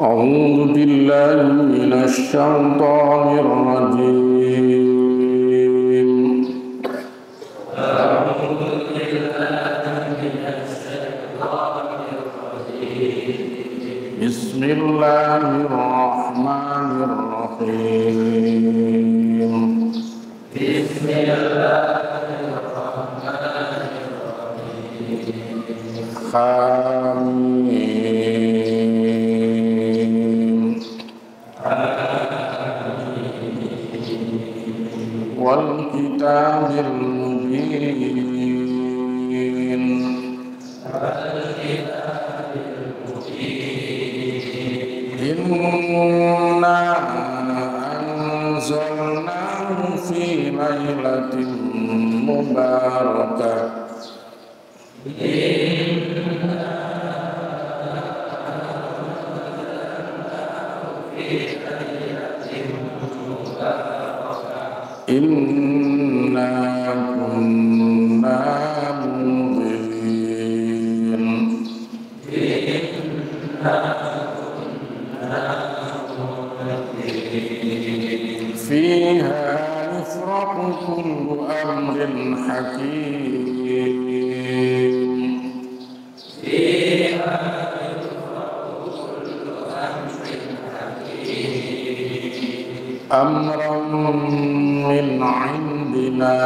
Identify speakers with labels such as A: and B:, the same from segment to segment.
A: أعوذ بالله من الشيطان الرجيم. أعوذ بالله من الشيطان الرجيم. بسم الله الرحمن الرحيم. بسم الله الرحمن الرحيم. والكتاب المبين. إنا أنزلناه في ليلة مباركة. إنا كنا منذرين. فيها يفرق كل أمر حكيم. فيها يفرق كل أمر حكيم. أمرا من عندنا.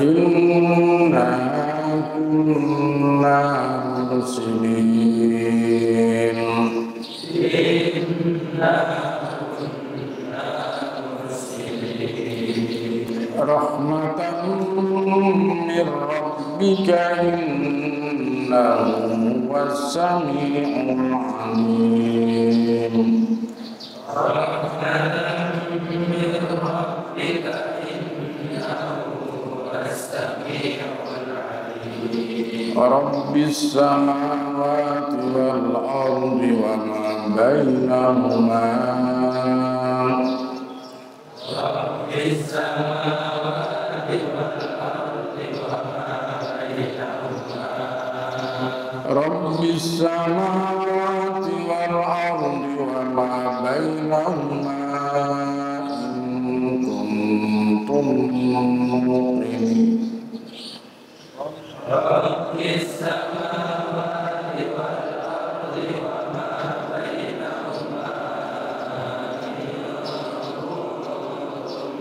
A: إنا كنا مرسلين. رحمة من ربك إنه هو السميع العليم. رحمة من ربك إنه هو السميع العليم. رب السماوات والأرض وما بينهما. رب السماوات والأرض وما بينهما. رب السماوات والأرض وما بينهما إن كنتم موقنين. رب السماوات والأرض وما بينهما إن كنتم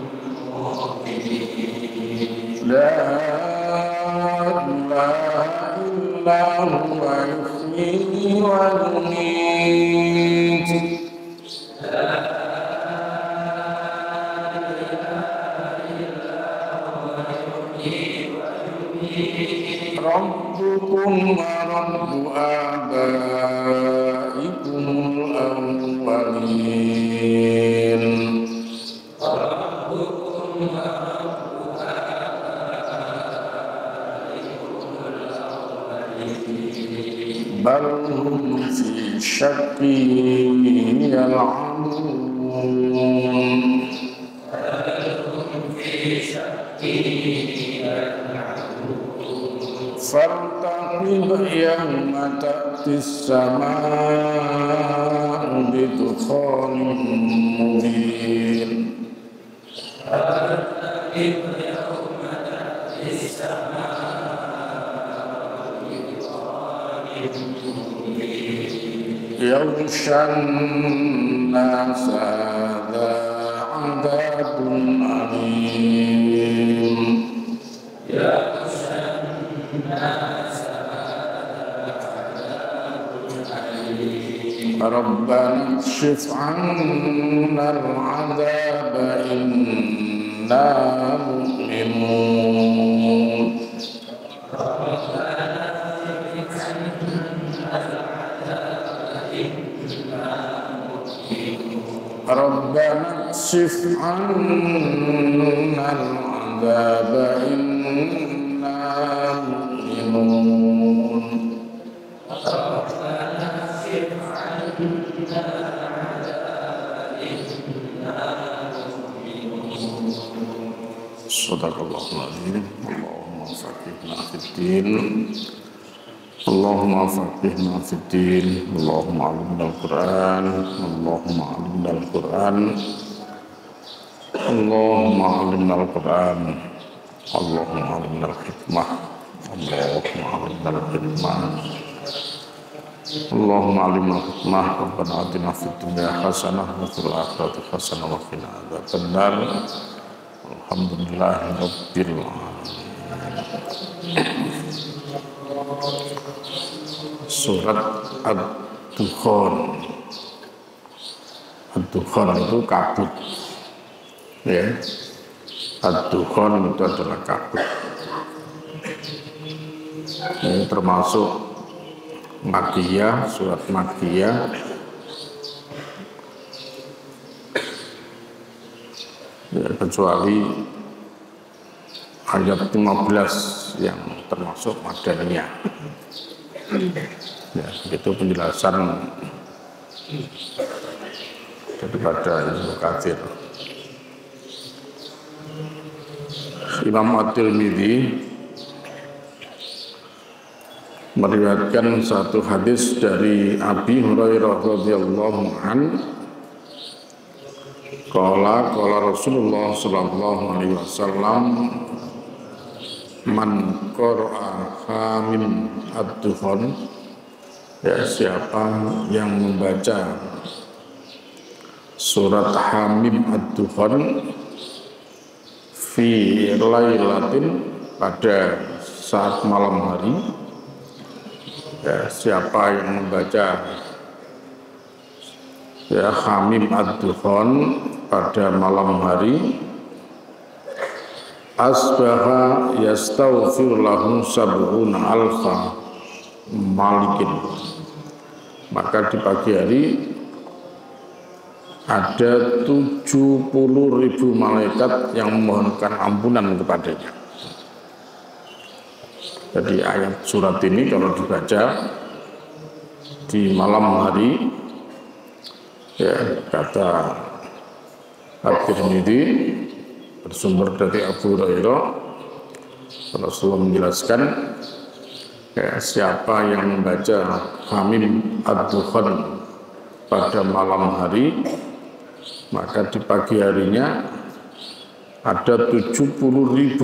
A: موقنين. لا إله إلا هو يحيي ويميت. لا إله إلا هو يحيي ويميت. ربكم ورب آبائكم الأولين. ربكم ورب بل هم في شك يلعبون. فارتقب يوم تأتي السماء بدخان مبين. فارتقب يوم تأتي السماء يغشى الناس هذا عذاب أليم. يغشى الناس هذا عذاب أليم. ربنا اكشف عنا العذاب إنا مؤمنون. ربنا اكشف عنا العذاب إنا مؤمنون. ربنا اكشف عنا العذاب إنا مؤمنون. صدق الله العظيم. اللهم صل faqihna fid-din. Allahumma faqihna fid-din. Allahumma 'allimna al-Qur'an. Allahumma 'allimna al-Qur'an. Allahumma 'allimna al-Qur'an. Allahumma 'allimna al-hikmah. Allahumma 'allimna al-hikmah. Allahumma 'allimna al-hikmah. Rabbana atina fid dunya hasanah wa fil akhirati hasanah wa qina adzabannar. Alhamdulillahi rabbil alamin. Surat Ad-Dukhan. Ad-Dukhan itu kabut. Ya. Ad-Dukhan itu adalah kabut. Ini termasuk Makkiyah, surat Makkiyah. Ya, kecuali ayat 15 yang termasuk Madaniyah. Ya, itu penjelasan daripada Ibnu Katsir. Imam At-Tirmidzi meriwayatkan satu hadis dari Abi Hurairah radhiyallahu an, qala Rasulullah sallallahu alaihi wasallam, man qara'a Hamim Ad-Dukhan, ya, siapa yang membaca surat Hamim Ad-Dukhan fi lailatin, pada saat malam hari, ya, siapa yang membaca ya Hamim Ad-Dukhan pada malam hari, asbaha yastaghfir lahu sab'una alfa malikin, maka di pagi hari ada 70.000 malaikat yang memohonkan ampunan kepadanya. Jadi ayat surat ini kalau dibaca di malam hari, ya, kata At-Tirmidzi bersumber dari Abu Hurairah, Rasulullah menjelaskan, ya, siapa yang membaca Hamim Ad-Dukhan pada malam hari, maka di pagi harinya ada 70.000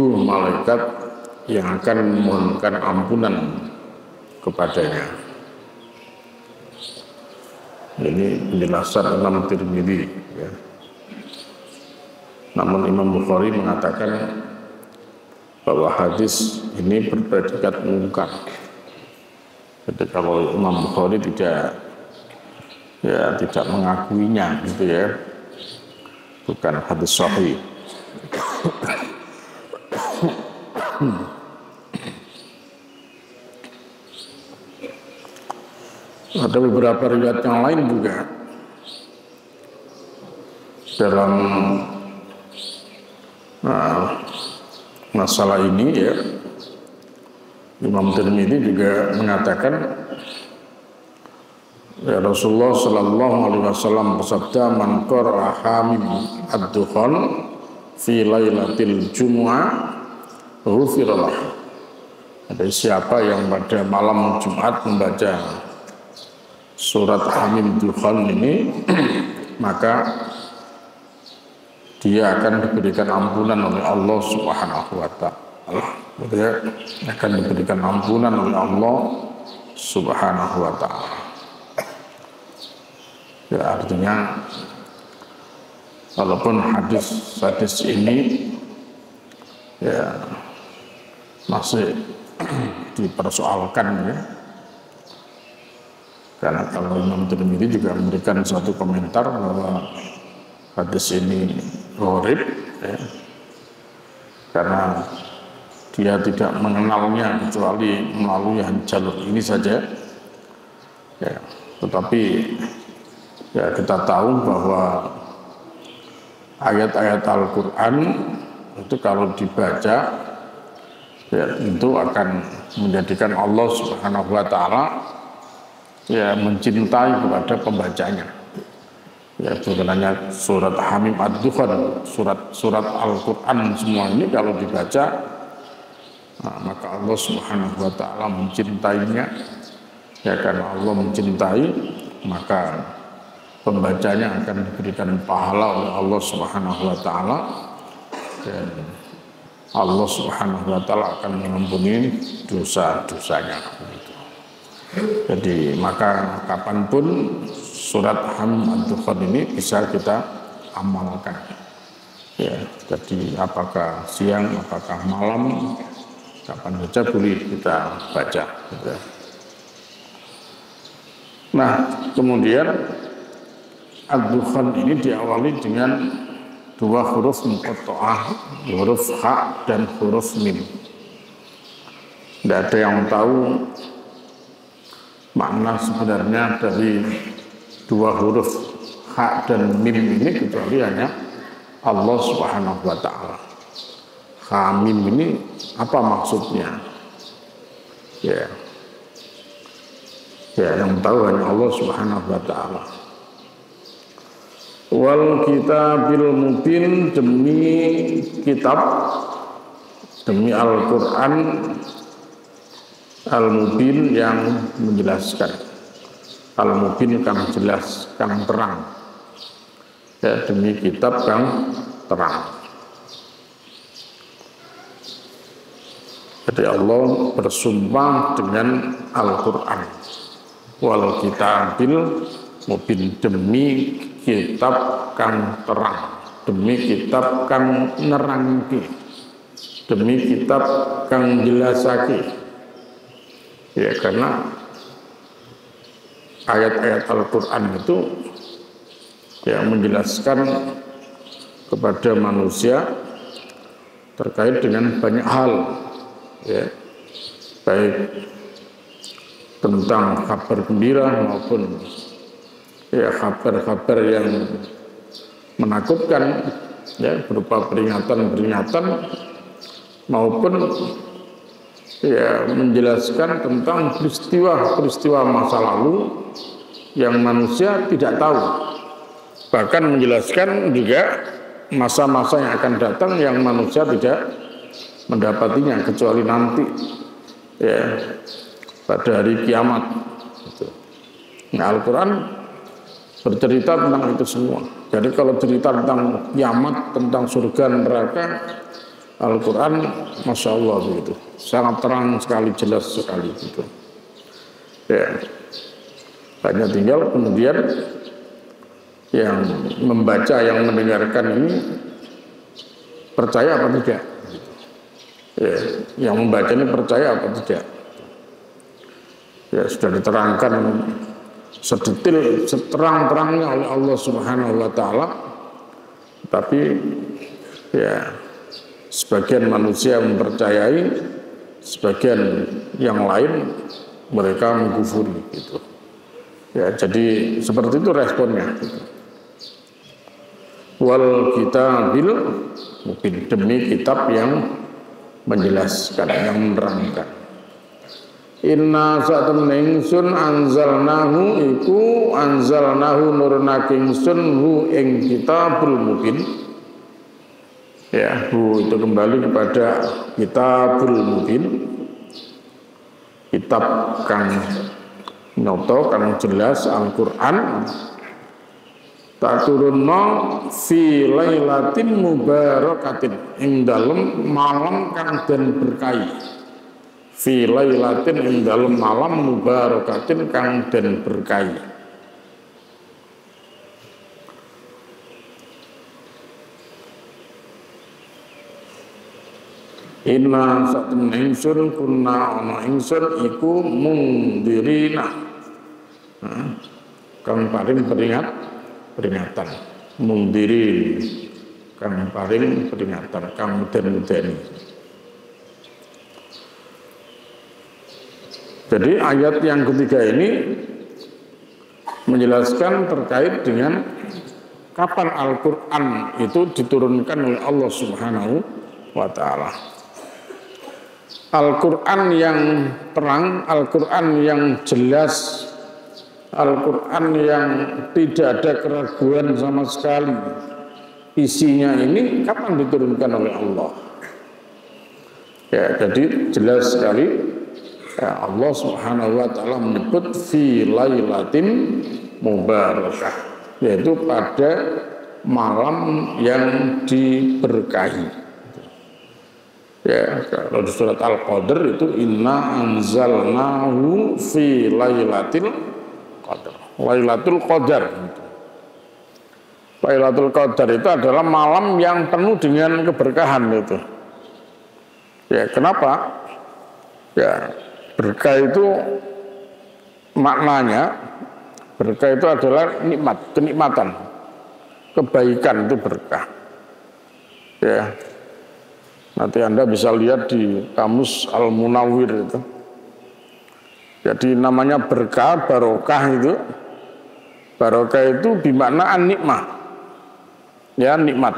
A: malaikat yang akan memohonkan ampunan kepadanya. Ini penjelasan Imam Tirmidzi, ya. Namun Imam Bukhari mengatakan bahwa hadis ini berpredikat munkar. Jadi kalau Imam Bukhari tidak mengakuinya, gitu ya, bukan hadis sahih. Ada beberapa riwayat yang lain juga dalam masalah ini, ya. Imam Tirmidzi juga mengatakan, ya, Rasulullah sallallahu alaihi wasallam bersabda, man qara'a Hamim Ad-Dukhan fi lailatil jumu'ah ghufira lahu. Ada siapa yang pada malam Jumat membaca surat Hamim Ad-Dukhan ini, maka dia akan diberikan ampunan oleh Allah Subhanahu wa ta'ala. Dia akan diberikan ampunan oleh Allah Subhanahu wa ta'ala. Ya, artinya walaupun hadis ini, ya, masih dipersoalkan, ya. Karena kalau Imam Tirmidzi juga memberikan suatu komentar bahwa hadis ini gharib, ya, karena dia tidak mengenalnya kecuali melalui jalur ini saja, ya. Tetapi, ya, kita tahu bahwa ayat-ayat Al-Quran itu kalau dibaca, ya, itu akan menjadikan Allah Subhanahu wa ta'ala, ya, mencintai kepada pembacanya. Ya, bukan hanya surat Hamim Ad-Dukhan, surat Al-Quran semua ini kalau dibaca, maka Allah Subhanahu wa taala mencintainya. Ya, karena Allah mencintai, maka pembacanya akan diberikan pahala oleh Allah Subhanahu wa taala, dan Allah Subhanahu wa taala akan mengampuni dosa-dosanya. Jadi maka kapanpun surat Ad-Dukhan ini bisa kita amalkan. Ya, jadi apakah siang, apakah malam, kapan saja boleh kita baca. Gitu. Nah, kemudian Ad-Dukhan ini diawali dengan dua huruf muqatta'ah, huruf ha dan huruf mim. Tidak ada yang tahu makna sebenarnya dari dua huruf ha dan mim ini kecuali hanya Allah Subhanahu wa taala. Ha mim ini apa maksudnya? Ya, yang tahu hanya Allah Subhanahu wa taala. Wal kitabil mubin, demi kitab, demi Al-Quran Al-Mubin yang menjelaskan. Al-Mubin kang jelas, kang terang. Ya, demi kitab kang terang. Jadi Allah bersumpah dengan Al-Quran. Wal kitabil mubin, demi kitab kang terang, demi kitab kang nerangke, demi kitab kang jelasake. Ya, karena ayat-ayat Al-Quran itu ya menjelaskan kepada manusia terkait dengan banyak hal, ya, baik tentang kabar gembira maupun ya kabar-kabar yang menakutkan, ya, berupa peringatan-peringatan maupun ya menjelaskan tentang peristiwa-peristiwa masa lalu yang manusia tidak tahu, bahkan menjelaskan juga masa-masa yang akan datang yang manusia tidak mendapatinya kecuali nanti, ya, pada hari kiamat. Nah, Al-Quran bercerita tentang itu semua. Jadi kalau cerita tentang kiamat, tentang surga neraka, Al-Quran Masya Allah begitu, sangat terang sekali, jelas sekali gitu. Ya, hanya tinggal kemudian yang membaca, yang mendengarkan ini percaya apa tidak. Ya, yang membaca ini percaya apa tidak. Ya, sudah diterangkan sedetil, seterang-terangnya oleh Allah Subhanahu wa taala. Tapi ya sebagian manusia mempercayai, sebagian yang lain mereka mengkufuri gitu. Ya, jadi seperti itu responnya gitu. Wal kitabil mubin, demi kitab yang menjelaskan, yang menerangkan. Inna sa'atun ingsun anzalnahu iku anzalnahu nurunake ingsun hu ing kitabul mubin. Ya, hu itu kembali kepada kitabul mubin, kitab kang nyoto, kang jelas, Al-Quran. Tak turunno fi lailatin mubarakatin, ing dalem malam kang den berkahi. Fi lailatin, ing dalem malam mubarakatin kang den berkahi. Inna satun ingsun kunna ana ingsun iku mungdirina, kang paring peringatan, mungdirin kang paring peringatan, kang muden-mudeni. Jadi ayat yang ketiga ini menjelaskan terkait dengan kapan Al-Quran itu diturunkan oleh Allah Subhanahu wa ta'ala. Al-Quran yang terang, Al-Quran yang jelas, Al-Quran yang tidak ada keraguan sama sekali isinya ini kapan diturunkan oleh Allah? Ya, jadi jelas sekali ya, Allah Subhanahu wa taala menyebut fi lailatin mubarakah, yaitu pada malam yang diberkahi. Ya, kalau di surat Al-Qadr itu inna anzalnahu fi lailatil qadar. Lailatul Qadar. Lailatul Qadar itu adalah malam yang penuh dengan keberkahan itu. Ya, kenapa? Ya, berkah itu maknanya, berkah itu adalah nikmat, kenikmatan, kebaikan itu berkah. Ya, nanti Anda bisa lihat di kamus Al-Munawwir itu. Jadi namanya berkah, barokah itu. Barokah itu bermakna nikmat. Ya, nikmat.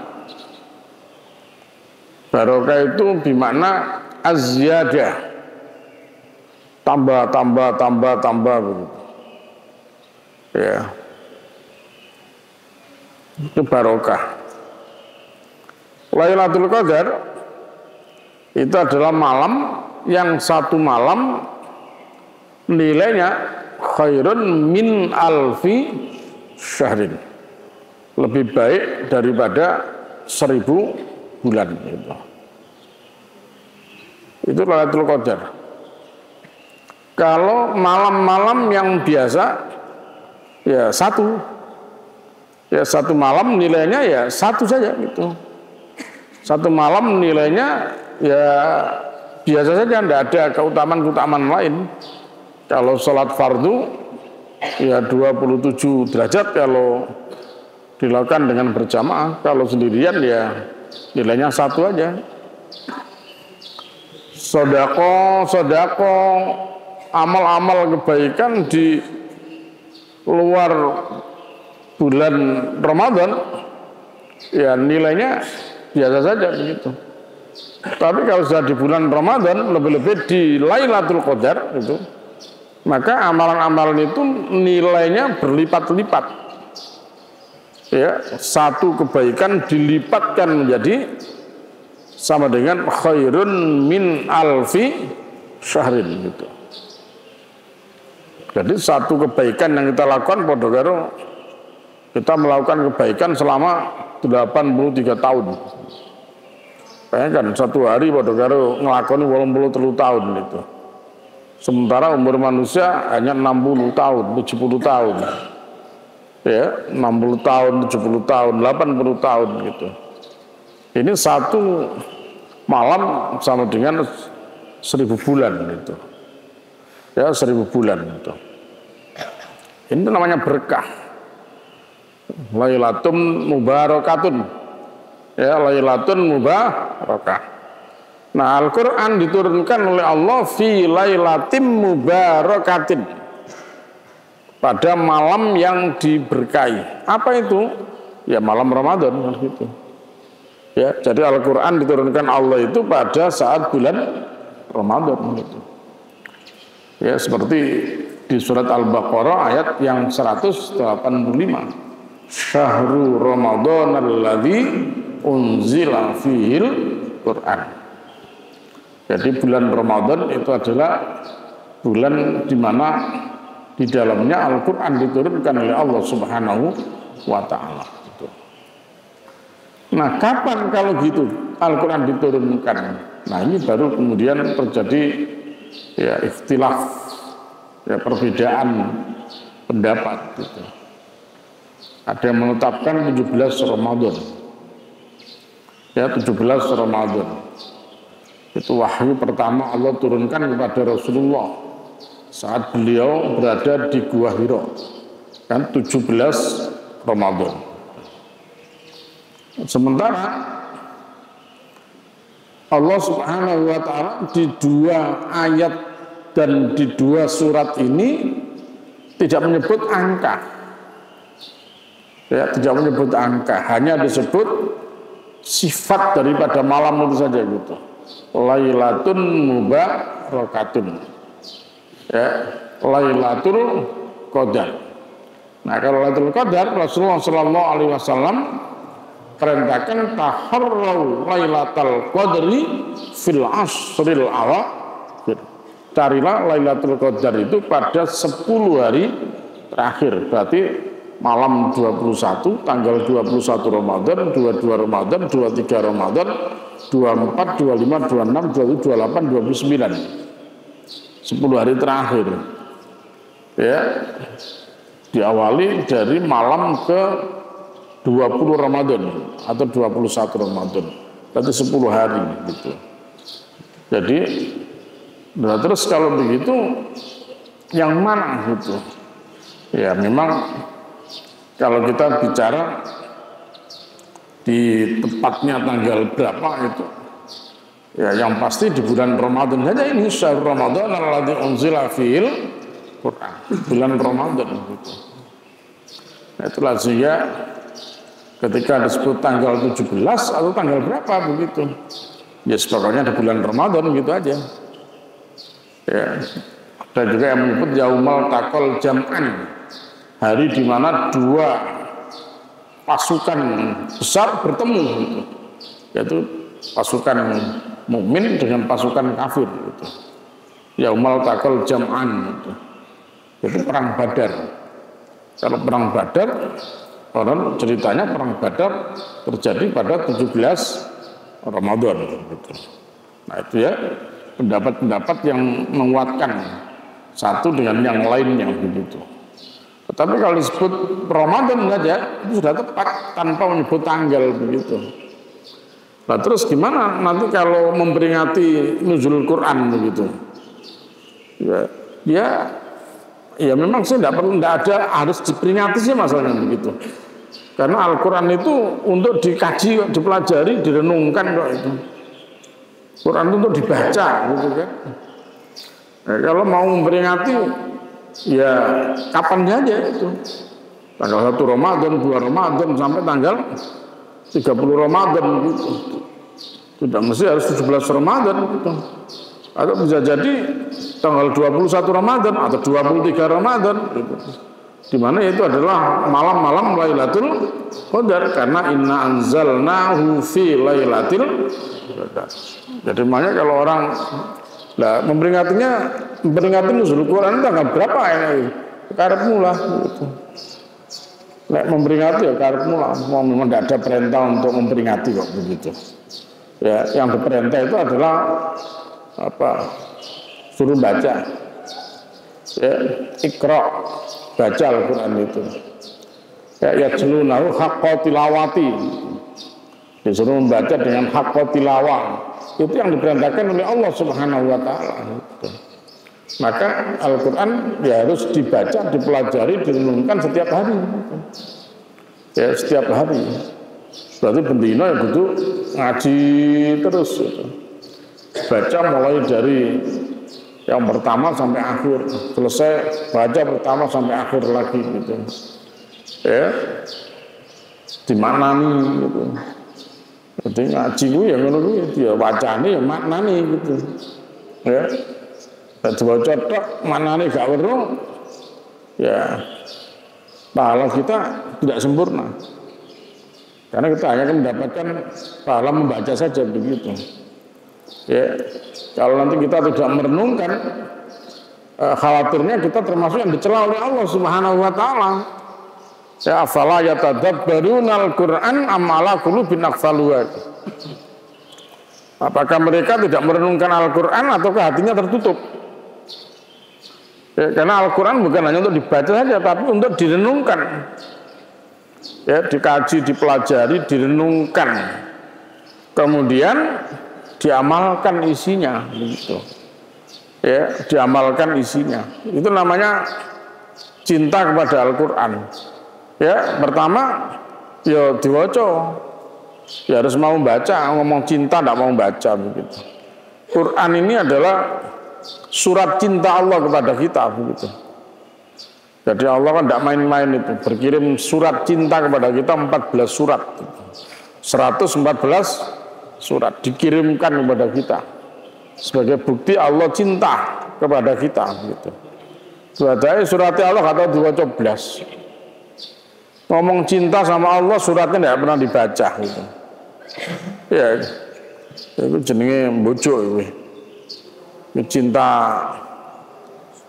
A: Barokah itu bermakna az-ziyadah, tambah begitu. Ya, itu barokah. Lailatul Qadar itu adalah malam yang satu malam nilainya khairun min alfi syahrin, lebih baik daripada 1000 bulan itu. Itu Lailatul Qadar. Kalau malam-malam yang biasa ya satu malam nilainya ya satu saja gitu. Satu malam nilainya ya biasa saja, tidak ada keutamaan lain. Kalau sholat fardu ya 27 derajat kalau dilakukan dengan berjamaah, kalau sendirian ya nilainya satu aja. Sodako, amal-amal kebaikan di luar bulan Ramadan ya nilainya biasa saja begitu. Tapi kalau sudah di bulan Ramadan, lebih-lebih di Lailatul Qadar itu, maka amalan-amalan itu nilainya berlipat-lipat. Ya, satu kebaikan dilipatkan menjadi sama dengan khairun min alfi syahrin gitu. Jadi satu kebaikan yang kita lakukan pada karo kita melakukan kebaikan selama 83 tahun. Bayangkan satu hari pada karo ngelakoni 83 tahun itu. Sementara umur manusia hanya 60 tahun, 70 tahun. Ya, 60 tahun, 70 tahun, 80 tahun gitu. Ini satu malam sama dengan 1000 bulan gitu. Ya, 1000 bulan itu. Ini namanya berkah. Lailatun mubarakatun. Ya, lailatun mubarakah. Nah, Al-Qur'an diturunkan oleh Allah fi lailatin mubarakatin. Pada malam yang diberkahi. Apa itu? Ya malam Ramadan gitu. Ya, jadi Al-Qur'an diturunkan Allah itu pada saat bulan Ramadan gitu. Ya, seperti di surat Al-Baqarah ayat yang 185. Syahrul Ramadan alladzi unzila fihil Qur'an. Jadi bulan Ramadan itu adalah bulan di mana di dalamnya Al-Qur'an diturunkan oleh Allah Subhanahu wa taala. Nah, kapan kalau gitu Al-Qur'an diturunkan? Nah, ini baru kemudian terjadi ya ikhtilaf, ya perbedaan pendapat gitu. Ada yang menetapkan 17 Ramadan. Ya, 17 Ramadan. Itu wahyu pertama Allah turunkan kepada Rasulullah saat beliau berada di Gua Hira. Kan 17 Ramadan. Sementara Allah Subhanahu wa taala di dua ayat dan di dua surat ini tidak menyebut angka. Ya, tidak menyebut angka, hanya disebut sifat daripada malam itu saja gitu. Lailatun mubarakatun. Ya, Lailatul Qadar. Nah, kalau Lailatul Qadar Rasulullah sallallahu alaihi wasallam diperintahkan taharrau lailatal qadri fil asril awakhir. Carilah Lailatul Qadar itu pada 10 hari terakhir. Berarti malam 21, tanggal 21 Ramadan, 22 Ramadan, 23 Ramadan, 24, 25, 26, 27, 28, 29. 10 hari terakhir. Ya. Diawali dari malam ke 20 Ramadan atau 21 Ramadan. Berarti 10 hari gitu. Jadi nah, terus kalau begitu yang mana gitu? Ya memang kalau kita bicara di tepatnya tanggal berapa itu, ya yang pasti di bulan Ramadan saja ini syahrul Ramadan alladzi unzila fil Quran, bulan Ramadan gitu. Nah, itulah sehingga ketika disebut tanggal 17 atau tanggal berapa begitu, ya pokoknya di bulan Ramadan gitu aja. Ya, ada juga yang menyebut Yaumal Taqal Jam'an, hari di mana dua pasukan besar bertemu gitu. Yaitu pasukan mukmin dengan pasukan kafir gitu. Yaumal Taqal Jam'an gitu. Itu perang Badar. Kalau perang Badar, orang ceritanya perang Badar terjadi pada 17 Ramadan gitu. Nah itu ya pendapat-pendapat yang menguatkan satu dengan yang lainnya begitu. Tetapi kalau disebut Ramadan saja itu sudah tepat tanpa menyebut tanggal begitu. Nah terus gimana nanti kalau memperingati nuzul Quran begitu? Ya memang sih tidak ada harus diperingati sih masalahnya begitu. Karena Al-Quran itu untuk dikaji, dipelajari, direnungkan kok itu. Quran itu untuk dibaca gitu kan. Nah, kalau mau memperingati ya kapan saja itu. Tanggal 1 Ramadan, 2 Ramadan sampai tanggal 30 Ramadan gitu. Tidak mesti harus 17 Ramadan gitu. Atau bisa jadi tanggal 21 Ramadan atau 23 Ramadan gitu. Di mana itu adalah malam-malam Lailatul Qadar karena inna anzalnahu fi Lailatul Qadar. Jadi makanya kalau orang memperingati nuzul Quran tanggal berapa ini? Karepmu lah gitu. Memperingati ya karepmu lah. Memang tidak ada perintah untuk memperingati kok begitu. Ya, yang diperintah itu adalah suruh baca. Ya, Iqra, baca Al-Quran itu. Ya yajlunahu haqqa tilawati. Disuruh membaca dengan haqqa tilawah. Itu yang diperintahkan oleh Allah Subhanahu wa taala. Maka Al-Quran ya harus dibaca, dipelajari, direnungkan setiap hari. Ya setiap hari. Berarti bendina ya butuh ngaji terus gitu. Baca mulai dari yang pertama sampai akhir, selesai baca pertama sampai akhir lagi gitu. Ya. Di mana nih gitu. Jadi ngaji gue ya ngono kuwi ya wacane ya maknane gitu. Ya. Dan coba tok maknane gak weruh ya pahala kita tidak sempurna. Karena kita hanya akan mendapatkan pahala membaca saja begitu. Ya, kalau nanti kita tidak merenungkan, khawatirnya kita termasuk yang dicela oleh Allah Subhanahu wa taala. Ya afala yatadabbarunal Qur'an am ala qulubin aqfaluha. Apakah mereka tidak merenungkan Al-Qur'an ataukah hatinya tertutup? Ya, karena Al-Qur'an bukan hanya untuk dibaca saja tapi untuk direnungkan. Ya, dikaji, dipelajari, direnungkan. Kemudian diamalkan isinya begitu. Ya, diamalkan isinya. Itu namanya cinta kepada Al-Qur'an. Ya, pertama ya diwaca. Ya harus mau baca, ngomong cinta tidak mau baca begitu. Quran ini adalah surat cinta Allah kepada kita begitu. Jadi Allah kan tidak main-main itu, berkirim surat cinta kepada kita 14 surat. 114 surat dikirimkan kepada kita sebagai bukti Allah cinta kepada kita gitu. Suratnya Allah kata 12. ngomong cinta sama Allah suratnya tidak pernah dibaca gitu. Ya, itu jenenge bojo itu.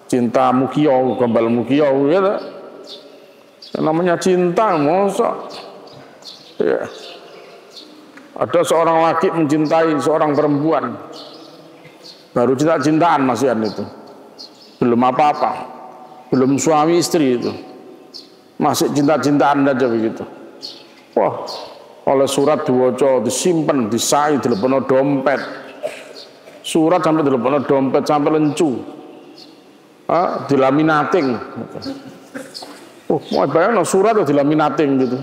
A: Cinta mukio, gombal mukio gitu. Namanya cinta, mosok. Ya. Ada seorang laki mencintai seorang perempuan, baru cinta-cintaan masihan itu, belum apa-apa, belum suami istri itu, masih cinta-cintaan aja begitu. Wah, oleh surat diwaca, disimpan, disai, dilepono dompet, surat sampai dilepono dompet sampai lencu, dilaminating. Mau bayang surat itu dilaminating gitu.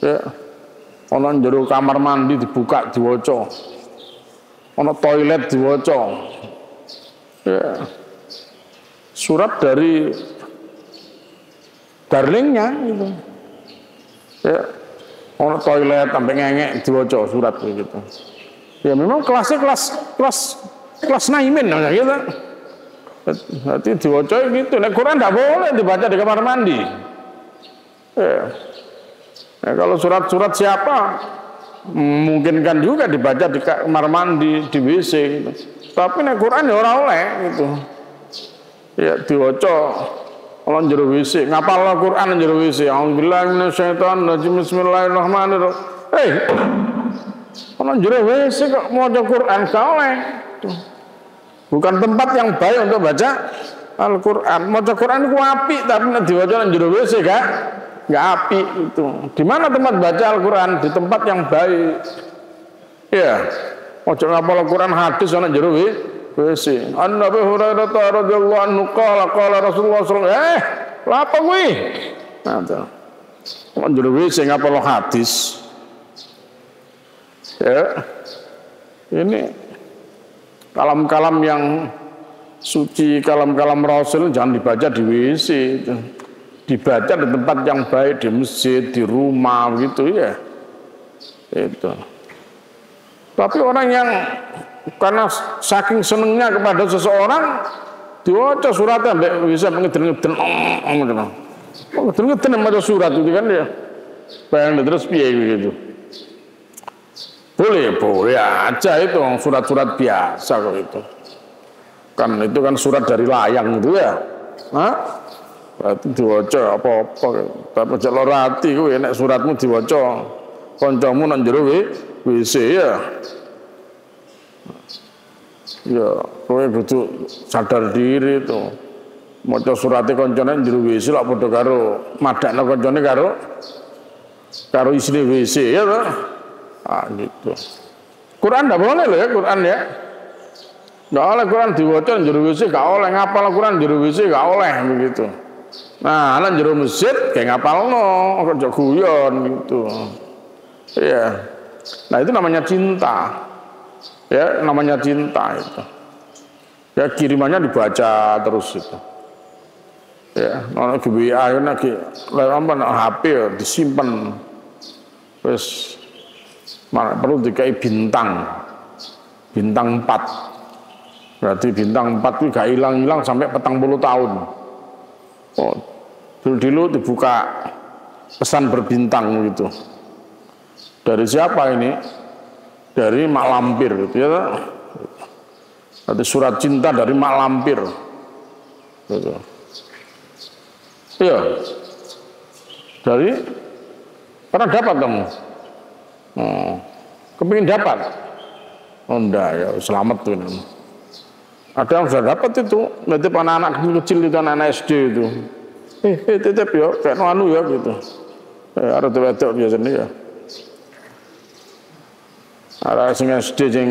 A: Ya. Ono jero kamar mandi dibuka diwaca. Ono toilet diwaca. Ya. Surat dari darlingnya gitu. Ya. Ono toilet sampai ngengek diwaca surat gitu. Ya memang kelasnya kelas naimin namanya gitu. Nanti diwaca gitu. Nek Quran tidak boleh dibaca di kamar mandi. Ya. Nah, kalau surat-surat siapa memungkinkan juga dibaca di kamar mandi, di WC gitu. Tapi nek Quran ya ora oleh gitu. Ya diwaca ana jero WC, ngapal Quran jero WC. Auzubillahi minasyaitonir bismillahirrahmanirrahim. Ana jero WC kok maca Quran gak oleh. Bukan tempat yang baik untuk baca Al-Quran. Maca Quran itu apik, tapi nek diwaca nang jero WC gak apik itu. Di mana tempat baca Al-Quran? Di tempat yang baik. Ya. Ojo ngapal Al-Quran hadis ana jero WC. An-Nabi Hurairah radhiyallahu anhu qala Rasulullah sallallahu alaihi wasallam, lha apa kuwi? Nah, jero WC ngapal hadis. Ya. Ini kalam-kalam yang suci, kalam-kalam Rasul jangan dibaca di WC itu. Dibaca di tempat yang baik, di masjid, di rumah gitu ya. Itu. Tapi orang yang karena saking senengnya kepada seseorang diwaca suratnya bisa ngeden-ngeden maca surat itu kan ya. Bayang terus piye gitu. Boleh aja itu surat-surat biasa kok itu. Kan itu kan surat dari layang gitu ya. Hah? Berarti diwaca apa-apa. Tapi aja lara ati kuwi nek suratmu diwaca kancamu nang jero WC ya. Ya, kowe kudu sadar diri to. Maca surate kancane nang jero WC lak padha karo madakno kancane karo isine WC ya to. Ah gitu. Quran ndak boleh loh ya Quran ya. Ndak oleh Quran diwaca nang jero WC, gak oleh ngapal Quran jero WC, gak oleh begitu. Nah, lan jero masjid kayak ngapalno, kok jok guyon gitu. Iya. Nah, itu namanya cinta. Ya, namanya cinta itu. Ya, kirimannya dibaca terus itu. Ya, ono WA lagi lewat HP ya, disimpan. Terus perlu dikai bintang 4. Berarti bintang 4 itu gak hilang-hilang sampai 40 tahun. Oh, dulu dibuka pesan berbintang gitu. Dari siapa ini? Dari Mak Lampir gitu ya. Ada surat cinta dari Mak Lampir. Gitu. Iya. Dari pernah dapat kamu? Oh, kepingin dapat? Oh enggak ya, selamat tuh. Ada yang sudah dapat itu, nanti anak-anak kecil itu, anak-anak SD itu. Tetep ya, kayak anu ya gitu. Ada wedok biasanya ya. Ada sing SD sing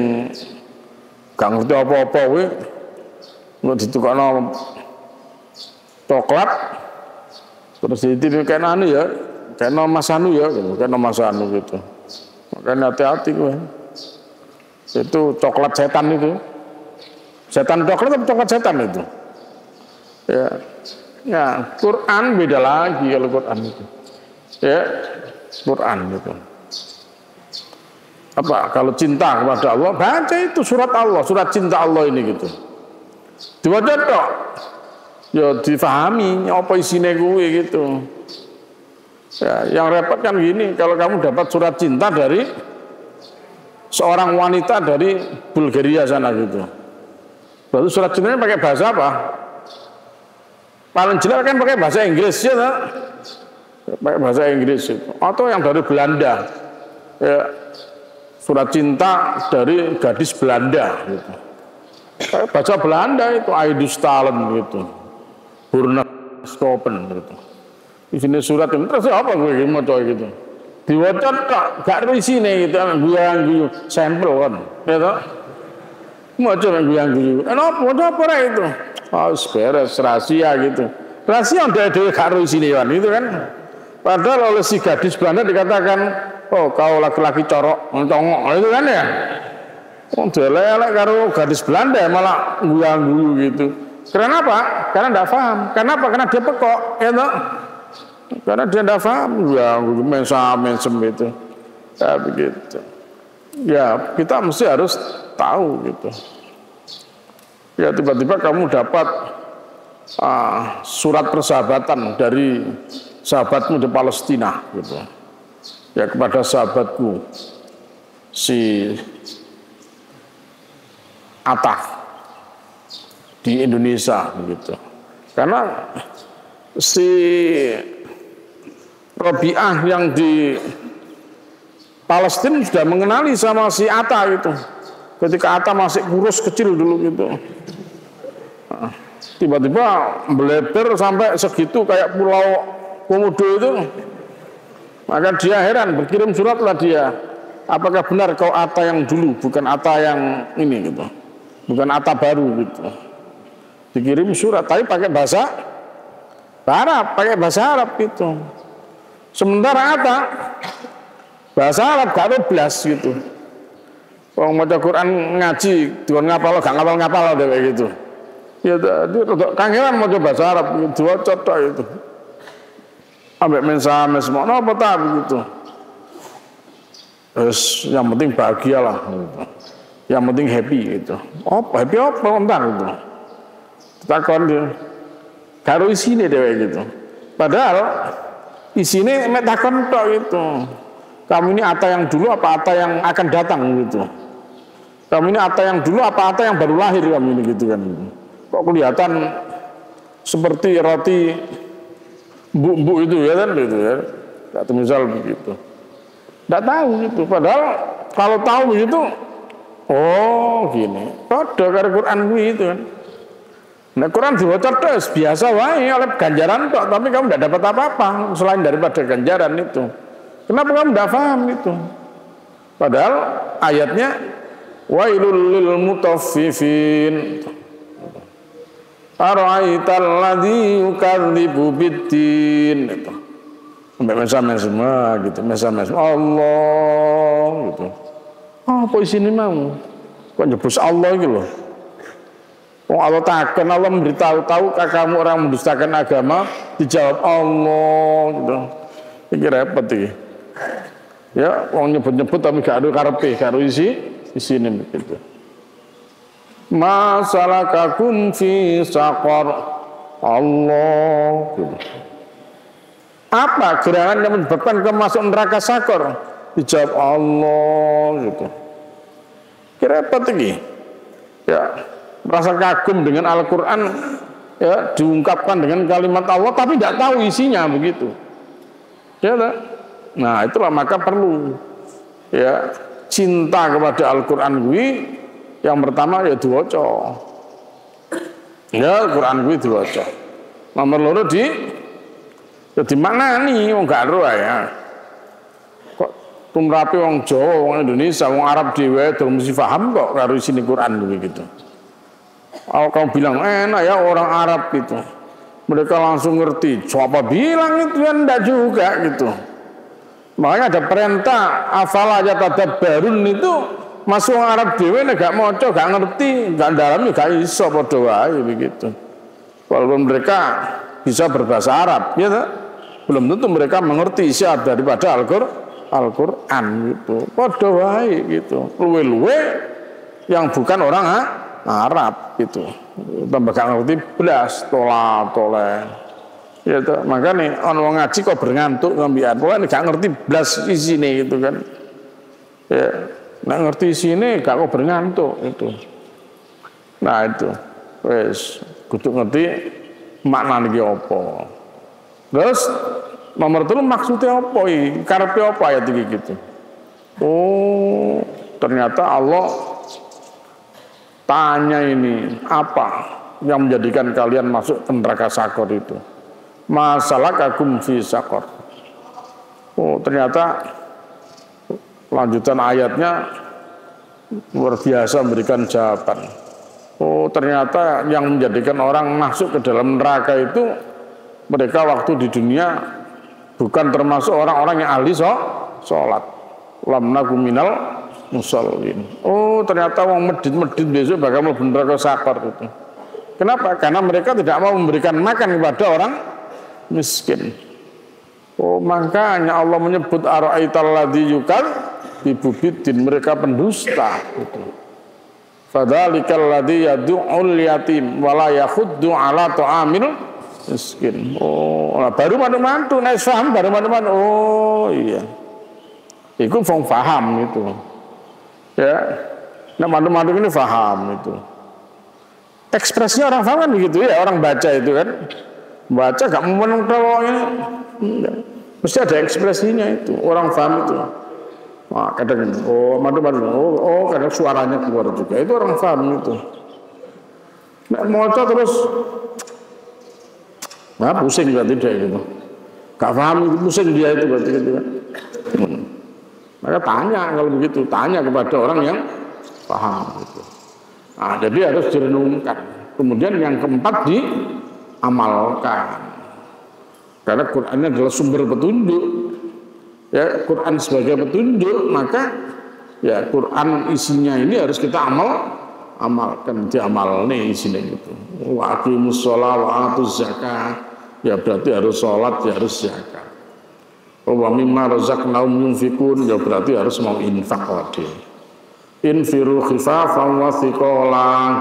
A: gak ngerti apa-apa kuwi. Engko ditukokno coklat. Terus dititip kayak anu ya, kayak Mas Anu ya, gitu. Kayak Mas Anu gitu. Makanya hati-hati kowe. Itu coklat setan itu. Setan coklat atau coklat setan itu? Ya. Ya, Quran beda lagi kalau Quran itu. Ya, Quran itu. Apa? Kalau cinta kepada Allah, baca itu surat Allah, surat cinta Allah ini gitu. Dibaca tok. Ya difahami apa isine kuwi gitu. Ya, yang repot kan gini, kalau kamu dapat surat cinta dari seorang wanita dari Bulgaria sana gitu, berarti surat cintanya pakai bahasa apa? Paling jelas kan pakai bahasa Inggris ya, tak? Pakai bahasa Inggris itu. Atau yang dari Belanda, ya, surat cinta dari gadis Belanda gitu. Baca Belanda itu Eidustalen gitu, Burnaskopen gitu. Di sini surat ini terus apa gue mau coba gitu. Diwaca tak gak risine gitu, guyu sampel kan. Ya toh. Mau coba guyu. Apa itu? Oh, beres rahasia gitu. Rahasia dari gak risine kan itu kan. Padahal oleh si gadis Belanda dikatakan, "Oh, kau laki-laki corok, congok." Itu kan ya. Oh, delelek karo gadis Belanda malah guyu gitu. Karena apa? Karena tidak paham. Kenapa? Karena dia pekok, ya toh? Karena dia tidak paham, ya mensem itu, ya begitu. Ya kita mesti harus tahu gitu. Ya tiba-tiba kamu dapat surat persahabatan dari sahabatmu di Palestina, gitu. Ya kepada sahabatku si Atah di Indonesia, gitu. Karena si Robiah yang di Palestina sudah mengenali sama si Atta itu. Ketika Atta masih kurus kecil dulu gitu. Tiba-tiba melebar sampai segitu kayak pulau Komodo itu. Maka dia heran, berkirim suratlah dia. Apakah benar kau Atta yang dulu, bukan Atta yang ini gitu. Bukan Atta baru gitu. Dikirim surat, tapi pakai bahasa Arab, pakai bahasa Arab gitu. Sementara Atta bahasa Arab gak belas gitu. Orang maca Quran ngaji, dengan ngapal gak ngapal deh kayak gitu. Ya tadi kangelan maca bahasa Arab dua cotok itu. Ambek mensames mau apa tak begitu. Terus yang penting bahagialah gitu. Yang penting happy gitu. Oh, happy apa entar gitu. Takon dia. Karo isine dhewe gitu. Padahal isine mek takon tok gitu. Kamu ini Atta yang dulu apa Atta yang akan datang gitu. Kamu ini Atta yang dulu apa Atta yang baru lahir kamu ini gitu kan. Kok kelihatan seperti roti bu itu ya kan gitu ya. Kata misal begitu. Enggak tahu gitu. Padahal kalau tahu begitu, oh gini. Padha karo Quran kuwi itu kan. Nah Quran diwaca terus biasa wae oleh ganjaran tok, tapi kamu tidak dapat apa-apa selain daripada ganjaran itu. Kenapa kamu tidak paham itu? Padahal ayatnya wailul lil mutaffifin. Ara'aital ladzi yukadzibu biddin. Sampai mes-mes semua gitu, mes-mes Allah gitu. Apa isine mau? Kok nyebut Allah gitu loh. Oh Allah takkan, Allah memberitahu kamu orang mendustakan agama, dijawab Allah gitu. Ini repot iki. Ya, wong nyebut-nyebut tapi gak ada karepe, gak ada isine begitu. Masalakakum fi saqar Allah gitu. Apa gerangan yang menyebabkan kamu masuk neraka sakor? Dijawab Allah gitu. Kira repot iki. Ya, merasa kagum dengan Al-Quran, ya diungkapkan dengan kalimat Allah tapi tidak tahu isinya begitu. Ya, nah itulah maka perlu ya cinta kepada Al-Quran gue. Yang pertama ya diwaca. Ya Al-Quran gue diwaca. Nomor loro ya dimaknani wong gak ero ya. Kok tumrape wong Jawa, wong Indonesia, wong Arab dhewe durung mesti paham kok karo isine Quran begitu. Kalau kamu bilang enak ya orang Arab itu, mereka langsung ngerti. Siapa bilang itu kan enggak juga gitu. Makanya ada perintah afala yatadabbarun itu masuk orang Arab dhewe nek gak maca gak ngerti, gak dalam gak iso padha wae begitu. Walaupun mereka bisa berbahasa Arab, ya tak? Belum tentu mereka mengerti isi daripada Al-Quran gitu. Padha wae gitu. Luwe-luwe yang bukan orang Arab gitu. Tambah gak ngerti belas toleh. Ya toh, makanya orang ngaji kok berngantuk ngambian. Pokoknya gak ngerti blas isine gitu kan. Ya, nggak ngerti isine gak kok berngantuk itu. Nah itu, wes kudu ngerti maknane iki apa. Terus nomor 3 maksudnya apa iki? Karepe apa ayat iki gitu. Oh, ternyata Allah tanya ini apa yang menjadikan kalian masuk ke neraka sakor itu. Masalah kagum fi sakor. Oh, ternyata lanjutan ayatnya luar biasa memberikan jawaban. Oh, ternyata yang menjadikan orang masuk ke dalam neraka itu mereka waktu di dunia bukan termasuk orang-orang yang ahli sholat. Lam naku minal musallin. Oh, ternyata orang medit-medit besok bakal mlebu neraka sakor itu. Kenapa? Karena mereka tidak mau memberikan makan kepada orang miskin. Oh, makanya Allah menyebut ara'aital ladzi yukal bibubiddin, mereka pendusta itu. Fadzalikal ladzi yad'ul yatim wa la yakhuddu ala ta'amil miskin. Oh, nah baru mantu-mantu nek paham baru mantu-mantu. Oh, iya. Iku paham itu. Ya. Nah, mantu-mantu ini paham itu. Ekspresinya orang paham kan begitu ya, orang baca itu kan. Baca gak mau ini. Mesti ada ekspresinya itu, orang paham itu. Nah, kadang oh mantu-mantu, oh kadang suaranya keluar juga. Itu orang paham itu. Nah, maca terus nah pusing berarti dia gitu. Gak paham itu pusing dia itu berarti gitu kan. Maka tanya kalau begitu, tanya kepada orang yang paham gitu. Nah, jadi harus direnungkan. Kemudian yang keempat diamalkan. Karena Quran adalah sumber petunjuk. Ya, Quran sebagai petunjuk, maka ya Quran isinya ini harus kita amalkan, diamal nih isinya gitu. Wa aqimus shalah wa atuz zakah. Ya berarti harus sholat, ya harus zakat. Wa mimma razaqnahum yunfikun, ya berarti harus mau infak wadi. Infiru khifafan wa thiqalan.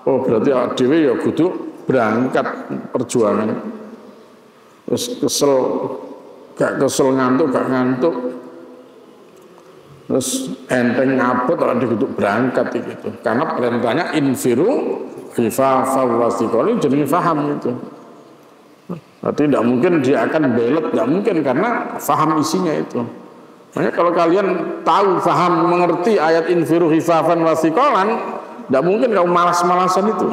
A: Oh berarti dhewe ya kudu berangkat perjuangan. Terus kesel, gak kesel ngantuk, gak ngantuk. Terus enteng ngaput kalau dikutuk berangkat gitu. Karena perintahnya infiru khifafan wa thiqalan, jadi paham itu. Berarti tidak mungkin dia akan belet, tidak mungkin karena faham isinya itu. Makanya kalau kalian tahu, faham, mengerti ayat infiru khifafan wa thiqalan, tidak mungkin kamu malas-malasan itu.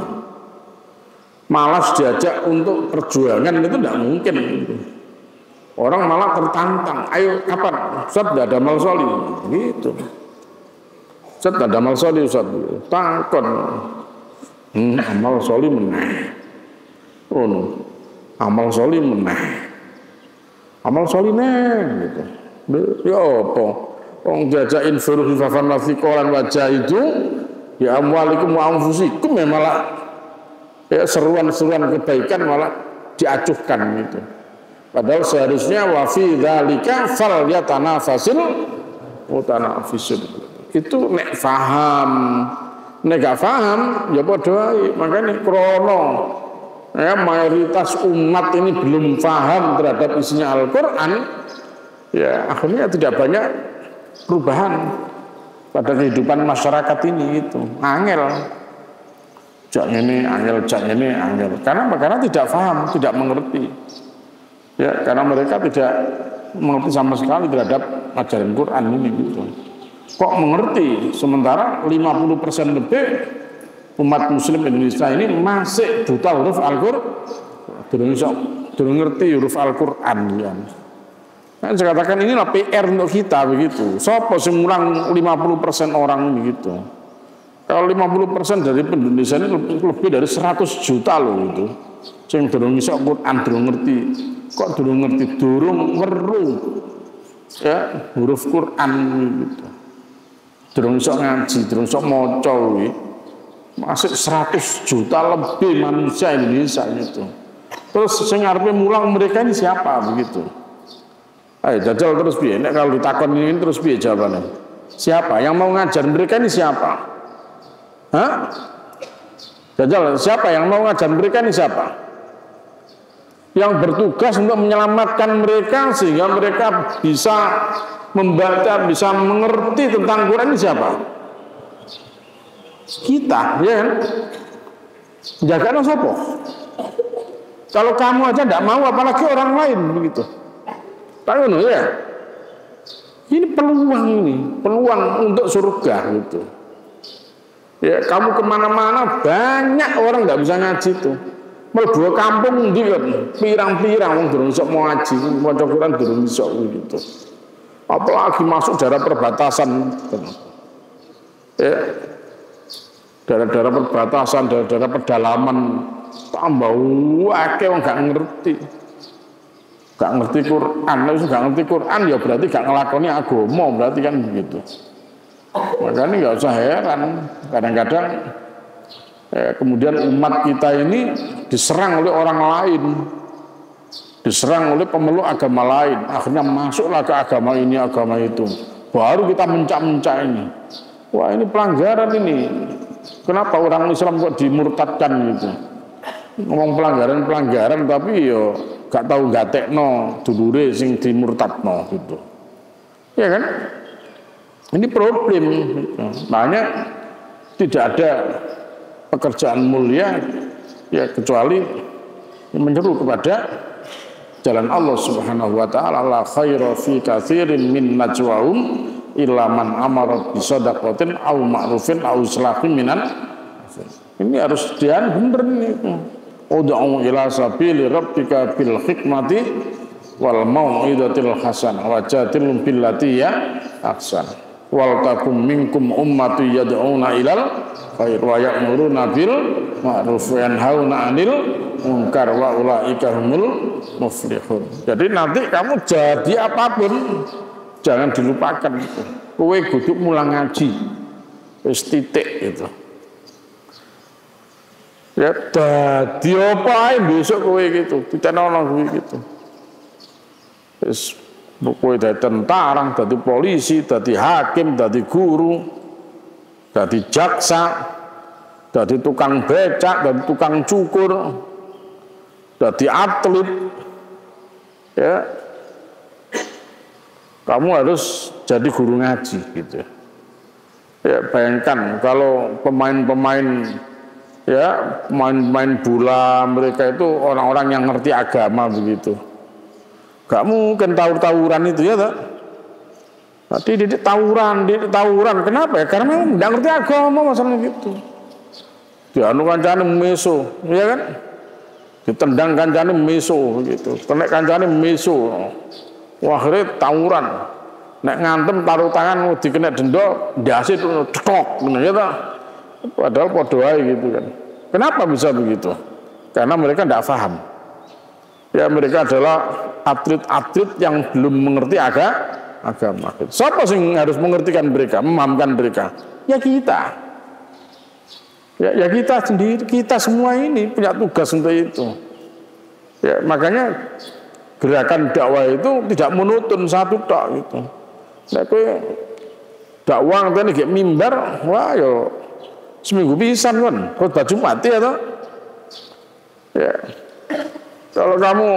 A: Malas diajak untuk perjuangan itu tidak mungkin. Orang malah tertantang, ayo kapan? Ustaz tidak ada amal sholih, gitu. Ustaz tidak ada amal sholih, Ustaz. Takon. Amal sholih menang. Oh no. Amal sholih meneh, amal sholih gitu. Ya apa? Wong jajain firuh khifafan wa thiqalan wajah itu ya amwalikum wa anfusikum ya malah ya seruan-seruan kebaikan malah diacuhkan gitu. Padahal seharusnya wa fi dzalika falyatanafasil mutanafisun. Itu nek paham, nek gak paham ya padha wae. Makane krono ya, mayoritas umat ini belum paham terhadap isinya Al-Quran, ya akhirnya tidak banyak perubahan pada kehidupan masyarakat ini itu. Angel, angel. Karena tidak paham, tidak mengerti. Ya, karena mereka tidak mengerti sama sekali terhadap ajaran Quran ini gitu. Kok mengerti? Sementara 50% lebih umat muslim Indonesia ini masih buta huruf Al-Qur'an, belum ngerti huruf Al-Qur'an ya. Nah, saya katakan inilah PR untuk kita begitu. Sopo sing mulang 50% orang begitu. Kalau 50% dari Indonesia ini lebih dari 100 juta loh itu. Sing durung iso Quran, durung ngerti. Kok durung ngerti, durung weruh ya huruf Quran gitu. Durung iso ngaji, durung iso maca kuwi. Masih 100 juta lebih manusia Indonesia itu. Terus sing ngarepe mulang mereka ini siapa begitu? Ayo jajal terus piye? Nek kalau ditakon ini terus piye jawabannya? Siapa yang mau ngajar mereka ini siapa? Hah? Jajal siapa yang mau ngajar mereka ini siapa? yang bertugas untuk menyelamatkan mereka sehingga mereka bisa membaca, bisa mengerti tentang Quran ini siapa? Kita, ya kan? Jagalah sopo. Kalau kamu aja tidak mau, apalagi orang lain begitu. Tahu ya? Ini peluang untuk surga gitu. Ya, kamu kemana-mana banyak orang nggak bisa ngaji tuh. Mlebu kampung ndi kan pirang-pirang wong durung iso mau ngaji, maca Quran durung iso gitu. Apalagi masuk daerah perbatasan. Ya. Daerah-daerah perbatasan, daerah-daerah pedalaman tambah akeh wong gak ngerti. Gak ngerti Quran, nek gak ngerti Quran ya berarti gak ngelakoni agama, berarti kan begitu. Makanya nggak usah heran kadang-kadang kemudian umat kita ini diserang oleh orang lain, diserang oleh pemeluk agama lain, akhirnya masuklah ke agama ini, agama itu, baru kita mencak-mencak ini. Wah, ini pelanggaran ini. Kenapa orang Islam kok dimurtadkan gitu? Ngomong pelanggaran tapi yo gak tahu gatekno dulure sing dimurtadno gitu. Ya kan? Ini problem. Makanya tidak ada pekerjaan mulia ya kecuali menyeru kepada jalan Allah Subhanahu wa taala. La khaira fi katsirin min najwahum illa man amara bi shadaqatin aw ma'rufin aw islahin minan. Ini harus dian bener nih. Ud'u ila sabili rabbika bil hikmati wal mau'izatil hasanah wa jadilhum billati ya ahsan. Wal takum minkum ummati yad'una ilal khair wa ya'muruna bil ma'ruf wa yanhauna 'anil munkar wa ulaika humul muflihun. Jadi nanti kamu jadi apapun jangan dilupakan itu. Kowe kudu mulang ngaji. Wis titik itu. Ya dadi apa ae besok kowe gitu, ditenono kowe gitu. Wis kowe dadi tentara, dadi polisi, dadi hakim, dadi guru, dadi jaksa, dadi tukang becak, dadi tukang cukur, dadi atlet. Ya. Kamu harus jadi guru ngaji gitu. Ya, bayangkan kalau pemain-pemain bola mereka itu orang-orang yang ngerti agama begitu. Gak mungkin tawuran itu ya tak? Nanti didik tawuran. Kenapa ya? Karena memang tidak ngerti agama masalah gitu. Dianu kancane meso, ya kan? Ditendang kancane meso gitu. Kena kancane meso. Wah, akhirnya tawuran. Nek ngantem taruh tangan dikena denda, ndase cetok ngono ya tak? Padahal podo ae gitu kan. Kenapa bisa begitu? Karena mereka tidak paham. Ya mereka adalah atlet-atlet yang belum mengerti agama. Siapa yang harus mengertikan mereka, memahamkan mereka? Ya kita. Ya kita sendiri, kita semua ini punya tugas untuk itu. Ya makanya gerakan dakwah itu tidak monoton satu tok gitu. Nek kowe dakwah ngene iki mimbar, wah yo seminggu pisan kan, khotbah Jumat ya toh. Ya. Kalau kamu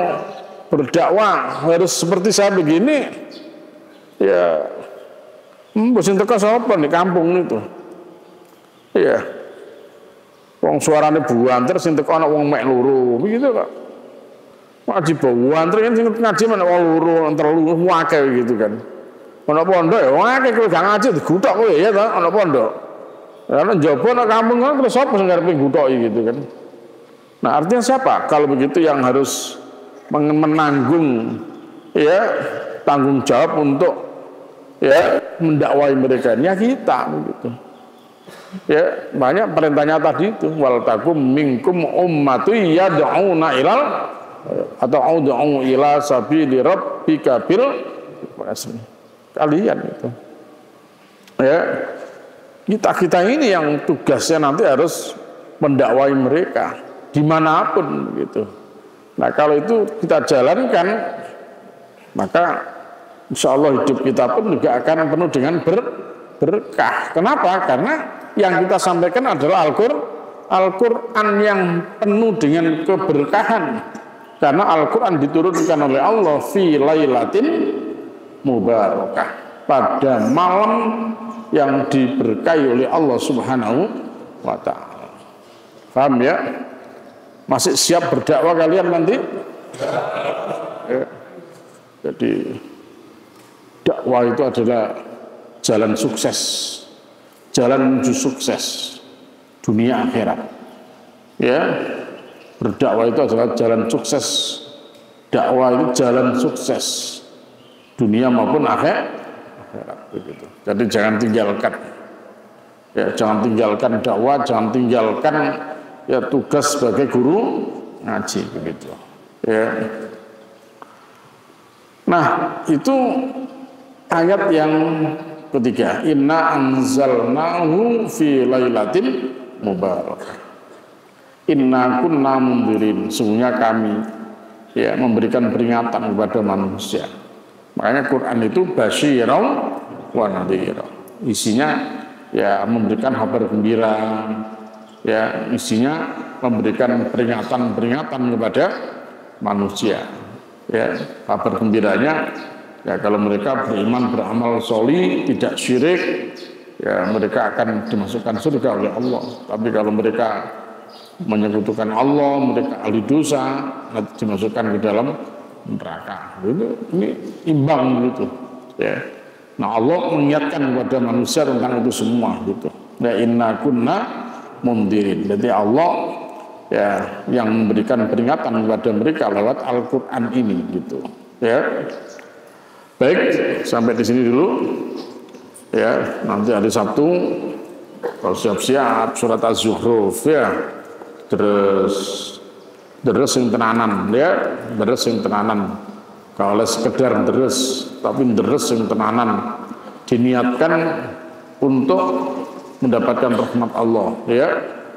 A: berdakwah harus seperti saya begini, ya bosin teko sapa di kampung itu. Iya. Wong suarane buanter sing teko ana wong mek loro, begitu kok. Wajib buanter kan sing ngaji men wong loro, telu akeh gitu kan. Ana pondok ya wong akeh kowe gak ngaji digutok kowe ya toh ana pondok. Karena njaba nang kampung kan terus sapa sing ngarepe nggutoki gitu kan. Nah, artinya siapa? Kalau begitu yang harus menanggung ya tanggung jawab untuk ya mendakwai mereka ya kita begitu. Ya, banyak perintahnya tadi itu wal takum minkum ummatu yad'una ilal atau ud'u ila sabili rabbika bil kalian itu. Ya. Kita ini yang tugasnya nanti harus mendakwai mereka dimanapun gitu. Nah kalau itu kita jalankan maka insya Allah hidup kita pun juga akan penuh dengan berkah. Kenapa? Karena yang kita sampaikan adalah Al-Quran yang penuh dengan keberkahan. Karena Al-Quran diturunkan oleh Allah fi lailatin mubarakah, pada malam yang diberkahi oleh Allah Subhanahu wa ta'ala. Paham ya? Masih siap berdakwah kalian nanti? Ya. Jadi dakwah itu adalah jalan sukses, jalan menuju sukses dunia akhirat. Ya, berdakwah itu adalah jalan sukses. Dakwah itu jalan sukses dunia maupun akhirat. Begitu. Jadi jangan tinggalkan. Ya, jangan tinggalkan dakwah, jangan tinggalkan ya tugas sebagai guru ngaji begitu. Ya. Nah, itu ayat yang ketiga, inna anzalnahu fi lailatin mubarakah. Inna kunna mundirin, sesungguhnya kami ya memberikan peringatan kepada manusia. Makanya Quran itu basyirun wa nadhirun. Isinya ya memberikan kabar gembira, ya isinya memberikan peringatan-peringatan kepada manusia. Ya, kabar gembiranya ya kalau mereka beriman, beramal solih, tidak syirik, ya mereka akan dimasukkan surga oleh Allah. Tapi kalau mereka menyekutukan Allah, mereka ahli dosa, nanti dimasukkan ke dalam neraka. Ini imbang gitu. Ya. Nah Allah mengingatkan kepada manusia tentang itu semua gitu. Ya inna kunna mundirin. Jadi Allah ya yang memberikan peringatan kepada mereka lewat Al-Quran ini gitu. Ya. Baik, sampai di sini dulu. Ya, nanti hari Sabtu kalau siap-siap surat Az-Zukhruf ya. Deres yang tenanan ya, deres yang tenanan. Kalau sekedar deres, tapi deres yang tenanan, diniatkan untuk mendapatkan rahmat Allah ya.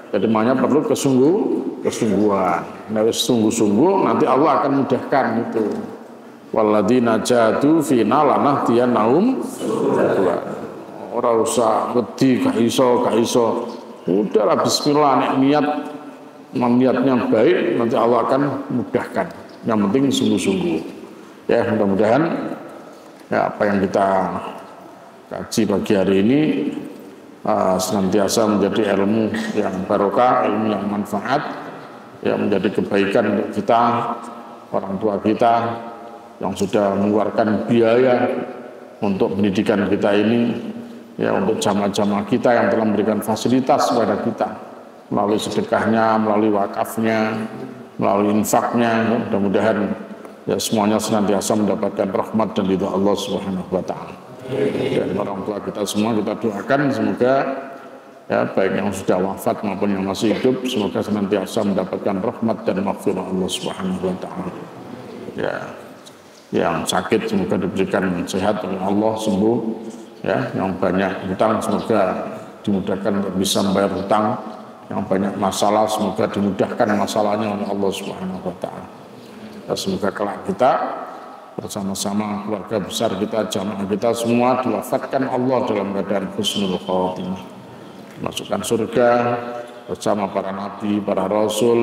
A: Jadi makanya perlu kesungguhan. Nah, sungguh-sungguh nanti Allah akan mudahkan itu. Walladzina jahadu fina lanahdiyannahum subulana. Ora usah wedi gak iso. Udahlah bismillah, nek niatnya baik nanti Allah akan mudahkan. Yang penting sungguh-sungguh. Ya, mudah-mudahan ya apa yang kita kaji pagi hari ini senantiasa menjadi ilmu yang barokah, ilmu yang manfaat, yang menjadi kebaikan untuk kita, orang tua kita yang sudah mengeluarkan biaya untuk pendidikan kita ini, ya untuk jamaah-jamaah kita yang telah memberikan fasilitas kepada kita melalui sedekahnya, melalui wakafnya, melalui infaknya. Mudah-mudahan ya semuanya senantiasa mendapatkan rahmat dan ridha Allah Subhanahu wa taala. Dan orang tua kita semua kita doakan semoga ya baik yang sudah wafat maupun yang masih hidup semoga senantiasa mendapatkan rahmat dan maghfirah Allah Subhanahu wa taala. Ya, yang sakit semoga diberikan sehat oleh Allah, sembuh. Ya, yang banyak hutang semoga dimudahkan untuk bisa membayar hutang. Yang banyak masalah semoga dimudahkan masalahnya oleh Allah Subhanahu wa taala. Ya, semoga kelak kita bersama-sama keluarga besar kita, jamaah kita semua diwafatkan Allah dalam keadaan husnul khatimah, masukkan surga bersama para nabi, para rasul,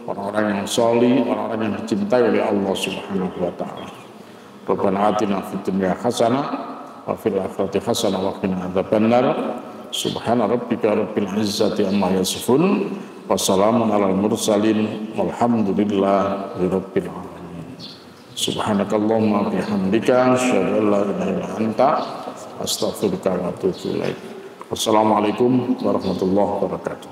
A: orang-orang yang sholih, orang-orang yang dicintai oleh Allah Subhanahu wa taala. Rabbana atina fid dunya hasanah wa fil akhirati hasanah wa qina adzabannar. Subhana rabbika rabbil izzati amma yasifun wa salamun alal mursalin walhamdulillahi rabbil alamin. Subhanakallahumma bihamdika asyhadu an la ilaha illa anta astaghfiruka wa atubu ilaik. Wassalamualaikum warahmatullahi wabarakatuh.